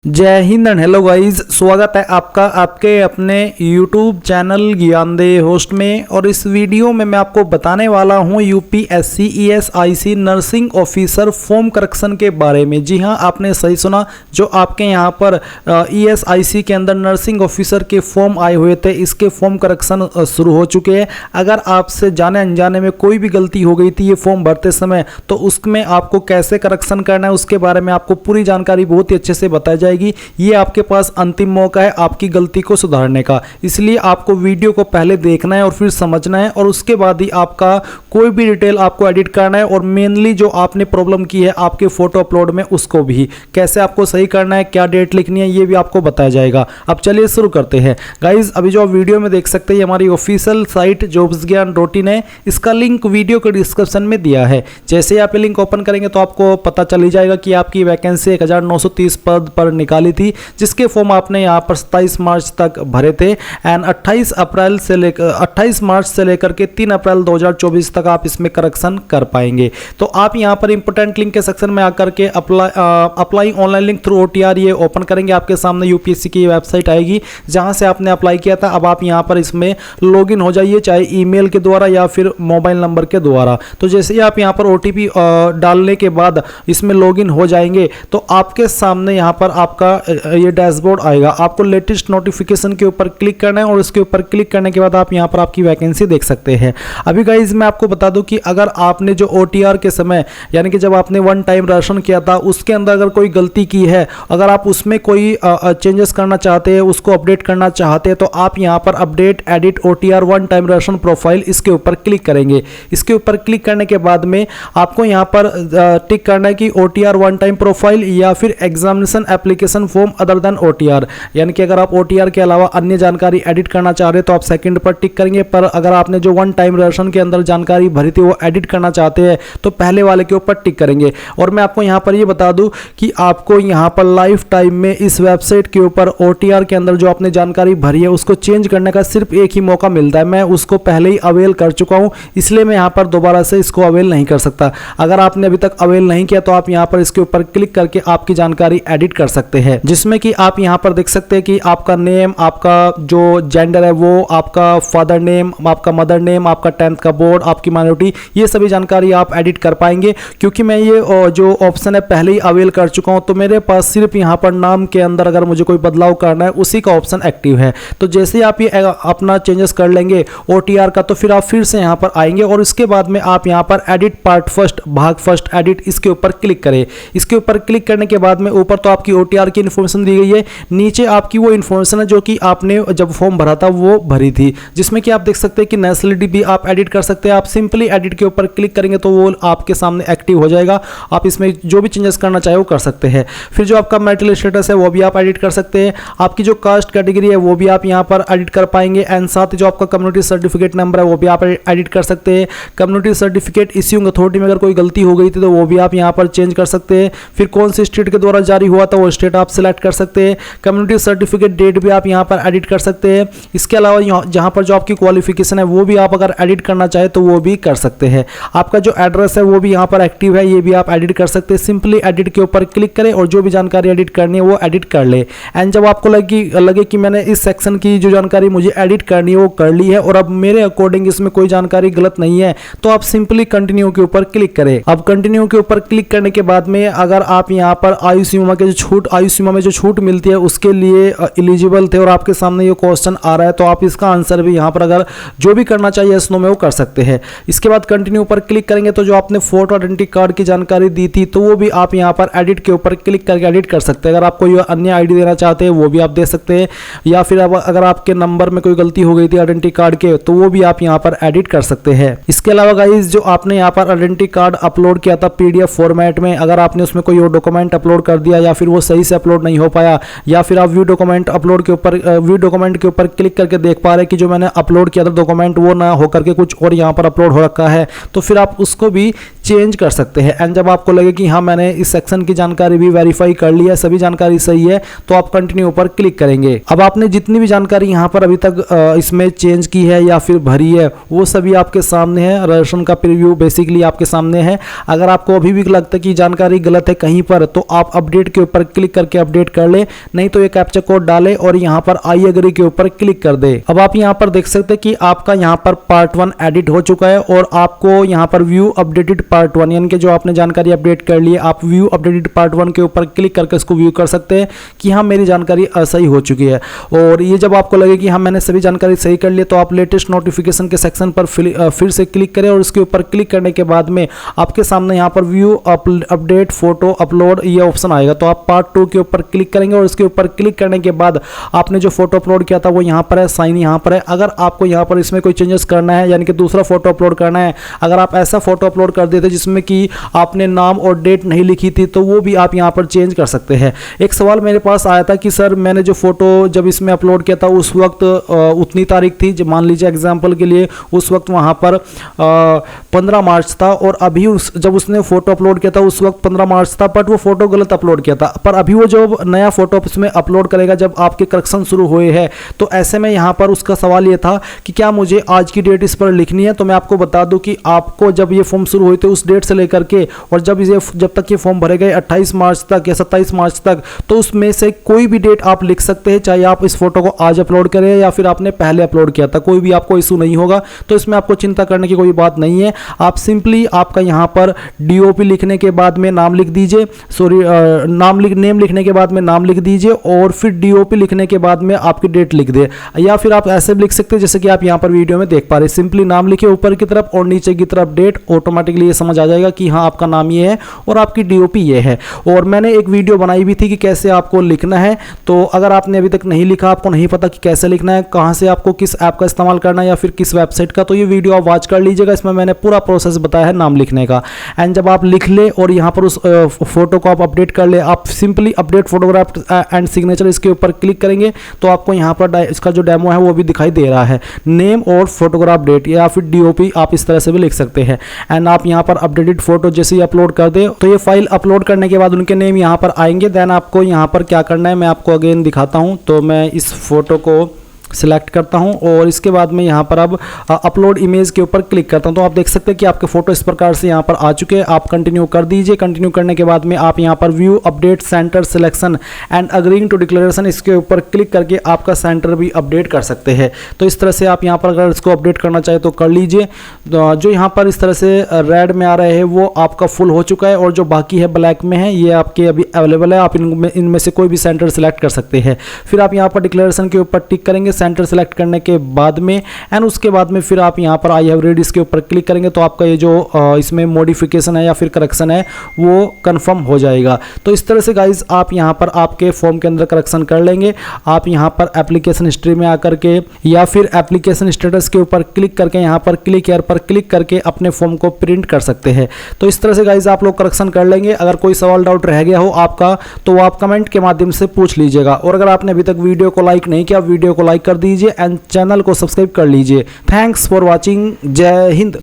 जय Hind and hello guys, स्वागत है आपका आपके अपने YouTube चैनल ज्ञानदेह होस्ट में। और इस वीडियो में मैं आपको बताने वाला हूं UPSC ESIC nursing officer form correction के बारे में। जी हां, आपने सही सुना। जो आपके यहां पर ESIC के अंदर नर्सिंग ऑफिसर के फॉर्म आए हुए थे, इसके फॉर्म करेक्शन शुरू हो चुके हैं। अगर आपसे जाने अनजाने में कोई भी गलती हो गई थी ये फॉर्म भरते समय, तो उसमें आपको कैसे करेक्शन करना है उसके बारे में आपको पूरी जानकारी बहुत ही अच्छे से बताई जाएगी। ये आपके पास अंतिम मौका है आपकी गलती को सुधारने का, इसलिए आपको वीडियो को पहले देखना है और फिर समझना है, और उसके बाद ही आपका कोई भी डिटेल आपको एडिट करना है। और मेनली जो आपने प्रॉब्लम की है आपके फोटो अपलोड में, उसको भी कैसे आपको सही करना है, क्या डेट लिखनी है, ये भी आपको बताया जाएगा। अब चलिए शुरू करते हैं गाइज। अभी जो आप वीडियो में देख सकते हैं हमारी ऑफिशियल साइट jobsgyan.in है। इसका लिंक वीडियो के डिस्क्रिप्शन में दिया है। जैसे ही आप ये लिंक ओपन करेंगे तो आपको पता चल ही जाएगा कि आपकी वैकेंसी 1930 पद पर निकाली थी, जिसके फॉर्म आपने यहाँ पर 27 मार्च तक भरे थे। एंड 28 मार्च से लेकर के 3 अप्रैल 2024 तक आप इसमें करेक्शन कर पाएंगे। तो आप यहाँ पर इंपोर्टेंट लिंक के सेक्शन में आकर के apply online link through OTR ये ओपन करेंगे। आपके सामने यूपीएससी की वेबसाइट आएगी जहाँ से आपने अप्लाई किया था। अब आप यहाँ पर इसमें लॉगिन हो जाइए, चाहे ईमेल के द्वारा या फिर मोबाइल नंबर के द्वारा। तो जैसे ही आप यहाँ पर OTP डालने के बाद इसमें लॉगिन हो जाएंगे तो आपके सामने यहाँ पर आपका ये डैशबोर्ड आएगा। आपको लेटेस्ट नोटिफिकेशन के ऊपर क्लिक करना है और उसके ऊपर क्लिक करने के बाद आप यहाँ पर आपकी वैकेंसी देख सकते हैं। अभी गाइज मैं आपको बता दूं कि अगर आपने जो OTR के समय, यानी कि जब आपने वन टाइम राशन किया था, उसके अंदर अगर कोई गलती की है, अगर आप उसमें कोई चेंजेस करना चाहते हैं, उसको अपडेट करना चाहते हैं, तो आप यहाँ पर update edit OTR one time ration profile, इसके ऊपर क्लिक करेंगे। इसके ऊपर क्लिक करने के बाद में आपको यहाँ पर टिक करना है कि OTR वन टाइम प्रोफाइल या फिर examination application form other than OTR, यानी कि अगर आप OTR के अलावा अन्य जानकारी एडिट करना चाह रहे हैं तो आप सेकंड पर टिक करेंगे। पर अगर आपने जो वन टाइम राशन के अंदर जानकारी भरी थी वो एडिट करना चाहते हैं तो पहले वाले के ऊपर टिक करेंगे। और मैं आपको यहाँ पर ये बता दूं कि आपको यहाँ पर लाइफ टाइम में इस वेबसाइट के ऊपर OTR के अंदर जो आपने जानकारी भरी है उसको चेंज करने का सिर्फ एक ही मौका मिलता है। मैं उसको पहले ही अवेल कर चुका हूँ, इसलिए मैं यहाँ पर दोबारा से इसको अवेल नहीं कर सकता। अगर आपने अभी तक अवेल नहीं किया तो आप यहाँ पर इसके ऊपर क्लिक करके आपकी जानकारी एडिट कर सकते हैं, जिसमें कि आप यहाँ पर देख सकते हैं कि आपका नेम, आपका जो जेंडर है वो, आपका फादर नेम, आपका मदर नेम, आपका 10th का बोर्ड, आपकी माइनॉरिटी, ये सभी जानकारी आप एडिट कर पाएंगे। क्योंकि मैं ये जो ऑप्शन है पहले ही अवेल कर चुका हूँ, तो मेरे पास सिर्फ यहाँ पर नाम के अंदर अगर मुझे कोई बदलाव करना है उसी का ऑप्शन एक्टिव है। तो जैसे ही आप ये अपना चेंजेस कर लेंगे OTR का, तो फिर आप फिर से यहाँ पर आएंगे और इसके बाद में आप यहाँ पर एडिट पार्ट फर्स्ट, भाग फर्स्ट एडिट, इसके ऊपर क्लिक करें। इसके ऊपर क्लिक करने के बाद में ऊपर तो आपकी OTR की इन्फॉर्मेशन दी गई है, नीचे आपकी वो इन्फॉर्मेशन है जो कि आपने जब फॉर्म भरा था वो भरी थी, जिसमें कि आप देख सकते हैं कि नेशनलिटी भी आप एडिट कर सकते हैं। आप सिंपली एडिट के ऊपर क्लिक करेंगे तो वो आपके सामने एक्टिव हो जाएगा। आप इसमें जो भी चेंजेस करना चाहे वो कर सकते हैं। फिर जो आपका मैरिटल स्टेटस है वो भी आप एडिट कर सकते हैं। आपकी जो कास्ट कैटेगरी है वो भी आप यहाँ पर एडिट कर पाएंगे। एंड साथ ही जो आपका कम्युनिटी सर्टिफिकेट नंबर है वो भी आप एडिट कर सकते हैं। कम्युनिटी सर्टिफिकेट इश्यूइंग अथॉरिटी में अगर कोई गलती हो गई थी तो वो भी आप यहाँ पर चेंज कर सकते हैं। फिर कौन सी स्टेट के द्वारा जारी हुआ था वो स्टेट आप सिलेक्ट कर सकते हैं। कम्युनिटी सर्टिफिकेट डेट भी आप यहाँ पर एडिट कर सकते हैं। इसके अलावा जहाँ पर जो आपकी क्वालिफिकेशन है वो भी आप अगर एडिट करना चाहे तो वो भी कर सकते हैं। आपका जो एड्रेस है वो भी यहाँ पर एक्टिव है, ये भी आप एडिट कर सकते हैं। सिंपली एडिट के ऊपर क्लिक करें और जो भी जानकारी एडिट करनी है वो एडिट कर ले। एंड जब आपको लगे कि मैंने इस सेक्शन की जो जानकारी मुझे एडिट करनी है वो कर ली है और अब मेरे अकॉर्डिंग इसमें कोई जानकारी गलत नहीं है, तो आप सिंपली कंटिन्यू के ऊपर क्लिक करें। अब कंटिन्यू के ऊपर क्लिक करने के बाद में अगर आप यहाँ पर आयु सीमा में जो छूट मिलती है उसके लिए एलिजिबल थे और आपके सामने ये क्वेश्चन आ रहा है, तो आप इसका आंसर भी यहाँ पर अगर जो भी करना चाहिए यस नो में वो कर सकते हैं। इसके बाद कंटिन्यू पर क्लिक करेंगे तो जो आपने फोटो आइडेंटिटी कार्ड की जानकारी दी थी तो वो भी आप यहाँ पर एडिट के ऊपर क्लिक करके एडिट कर सकते हैं। अगर आप कोई अन्य आईडी देना चाहते हैं वो भी आप दे सकते हैं, या फिर अगर आपके नंबर में कोई गलती हो गई थी आइडेंटिटी कार्ड के तो वो भी आप यहाँ पर एडिट कर सकते हैं। इसके अलावा गाइस जो आपने यहाँ पर आइडेंटिटी कार्ड अपलोड किया था PDF फॉर्मेट में, अगर आपने उसमें कोई और डॉक्यूमेंट अपलोड कर दिया या फिर वो सही से अपलोड नहीं हो पाया, या फिर आप व्यू डॉक्यूमेंट के ऊपर क्लिक करके देख पा रहे हैं कि जो मैंने अपलोड किया था डॉक्यूमेंट वो ना होकर के कुछ और यहाँ पर अपलोड हो रखा है, तो फिर आप उसको भी चेंज कर सकते हैं। एंड जब आपको लगे कि हाँ मैंने इस सेक्शन की जानकारी भी वेरीफाई कर लिया, सभी जानकारी सही है, तो आप कंटिन्यू पर क्लिक करेंगे। अब आपने जितनी भी जानकारी यहाँ पर अभी तक इसमें चेंज की है या फिर भरी है वो सभी आपके सामने है। राशन का प्रीव्यू बेसिकली आपके सामने है। अगर आपको अभी भी लगता है कि जानकारी गलत है कहीं पर, तो आप अपडेट के ऊपर क्लिक करके अपडेट कर ले, नहीं तो ये कैप्चा कोड डाले और यहाँ पर आई एग्री के ऊपर क्लिक कर दे। अब आप यहाँ पर देख सकते हैं कि आपका यहाँ पर पार्ट 1 एडिट हो चुका है और आपको यहाँ पर व्यू अपडेटेड पार्ट 1 यानी कि जो आपने जानकारी अपडेट कर ली है, आप व्यू अपडेटेड पार्ट 1 के ऊपर क्लिक करके इसको व्यू कर सकते हैं कि हाँ मेरी जानकारी सही हो चुकी है। और ये जब आपको लगे कि हाँ मैंने सभी जानकारी सही कर ली, तो आप लेटेस्ट नोटिफिकेशन के सेक्शन पर फिर से क्लिक करें और उसके ऊपर क्लिक करने के बाद में आपके सामने यहाँ पर व्यू अपडेट फोटो अपलोड ये ऑप्शन आएगा। तो आप पार्ट 2 के ऊपर क्लिक करेंगे और उसके ऊपर क्लिक करने के बाद आपने जो फोटो अपलोड किया था वो यहाँ पर है, साइन यहाँ पर है। अगर आपको यहाँ पर इसमें कोई चेंजेस करना है यानी कि दूसरा फोटो अपलोड करना है, अगर आप ऐसा फोटो अपलोड कर देते जिसमें कि आपने नाम और डेट नहीं लिखी थी, तो वो भी आप यहाँ पर चेंज कर सकते हैं। एक सवाल मेरे पास आया था कि सर मैंने जो फोटो जब इसमें अपलोड किया था उस वक्त उतनी तारीख थी, जब मान लीजिए एग्जाम्पल के लिए उस वक्त वहाँ पर 15 मार्च था और अभी जब उसने फोटो अपलोड किया था उस वक्त 15 मार्च था, बट वो फोटो गलत अपलोड किया था। पर अभी वो जो नया फोटो इसमें अपलोड करेगा जब आपके करेक्शन शुरू हुए हैं, तो ऐसे में यहाँ पर उसका सवाल ये था कि क्या मुझे आज की डेट इस पर लिखनी है। तो मैं आपको बता दूं कि आपको जब ये फॉर्म शुरू हुए थे उस डेट से लेकर के और जब तक ये फॉर्म भरे गए 28 मार्च तक या 27 मार्च तक, तो उसमें से कोई भी डेट आप लिख सकते हैं, चाहे आप इस फोटो को आज अपलोड करें या फिर आपने पहले अपलोड किया था, कोई भी आपको इशू नहीं होगा। तो इसमें आपको चिंता करने की कोई बात नहीं है। आप सिंपली आपका यहाँ पर DOP लिखने के बाद में नाम लिख दीजिए, नेम लिखने के बाद में नाम लिख दीजिए और फिर DOP लिखने के बाद में आपकी डेट लिख दे, या फिर आप ऐसे भी लिख सकते हैं जैसे कि आप यहाँ पर वीडियो में देख पा रहे हैं। सिंपली नाम लिखिए ऊपर की तरफ और नीचे की तरफ डेट, ऑटोमेटिकली ये समझ आ जाएगा कि हाँ आपका नाम ये है और आपकी DOP ये है। और मैंने एक वीडियो बनाई भी थी कि कैसे आपको लिखना है, तो अगर आपने अभी तक नहीं लिखा, आपको नहीं पता कि कैसे लिखना है, कहाँ से आपको किस ऐप का इस्तेमाल करना है या फिर किस वेबसाइट का, तो ये वीडियो आप वॉच कर लीजिएगा। इसमें मैंने पूरा प्रोसेस बताया है नाम लिखने का। एंड जब आप लिख ले और यहाँ पर उस फोटो को आप अपडेट कर ले, आप simply update photograph and signature इसके ऊपर क्लिक करेंगे तो आपको यहाँ पर इसका जो डेमो है वो भी दिखाई दे रहा है। नेम और फोटोग्राफ डेट या फिर DOP आप इस तरह से भी लिख सकते हैं। एंड आप यहाँ पर अपडेटेड फोटो जैसे ही अपलोड कर दे तो ये फाइल अपलोड करने के बाद उनके नेम यहाँ पर आएंगे। देन आपको यहाँ पर क्या करना है मैं आपको अगेन दिखाता हूँ। तो मैं इस फोटो को सिलेक्ट करता हूं और इसके बाद में यहां पर अब अपलोड इमेज के ऊपर क्लिक करता हूं। तो आप देख सकते हैं कि आपके फोटो इस प्रकार से यहां पर आ चुके हैं। आप कंटिन्यू कर दीजिए। कंटिन्यू करने के बाद में आप यहां पर view update centre selection and agreeing to declaration इसके ऊपर क्लिक करके आपका सेंटर भी अपडेट कर सकते हैं। तो इस तरह से आप यहां पर अगर इसको अपडेट करना चाहे तो कर लीजिए। जो यहां पर इस तरह से रेड में आ रहे हैं वो आपका फुल हो चुका है और जो बाकी है ब्लैक में है ये आपके अभी अवेलेबल है। आप इनमें से कोई भी सेंटर सिलेक्ट कर सकते हैं। फिर आप यहां पर डिक्लेरेशन के ऊपर टिक करेंगे सेंटर सेलेक्ट करने के बाद में, एंड उसके बाद में फिर आप यहां पर आई हैव रीड इसके ऊपर क्लिक करेंगे तो आपका ये जो इसमें मॉडिफिकेशन है या फिर करेक्शन है वो कंफर्म हो जाएगा। तो इस तरह से गाइज आप यहां पर आपके फॉर्म के अंदर करेक्शन कर लेंगे। आप यहां पर एप्लीकेशन हिस्ट्री में आकर के या फिर एप्लीकेशन स्टेटस के ऊपर क्लिक करके यहां पर क्लिक हियर पर क्लिक करके अपने फॉर्म को प्रिंट कर सकते हैं। तो इस तरह से गाइज आप लोग करेक्शन कर लेंगे। अगर कोई सवाल डाउट रह गया हो आपका तो वो आप कमेंट के माध्यम से पूछ लीजिएगा। और अगर आपने अभी तक वीडियो को लाइक नहीं किया वीडियो को लाइक कर दीजिए एंड चैनल को सब्सक्राइब कर लीजिए। Thanks for watching. जय हिंद।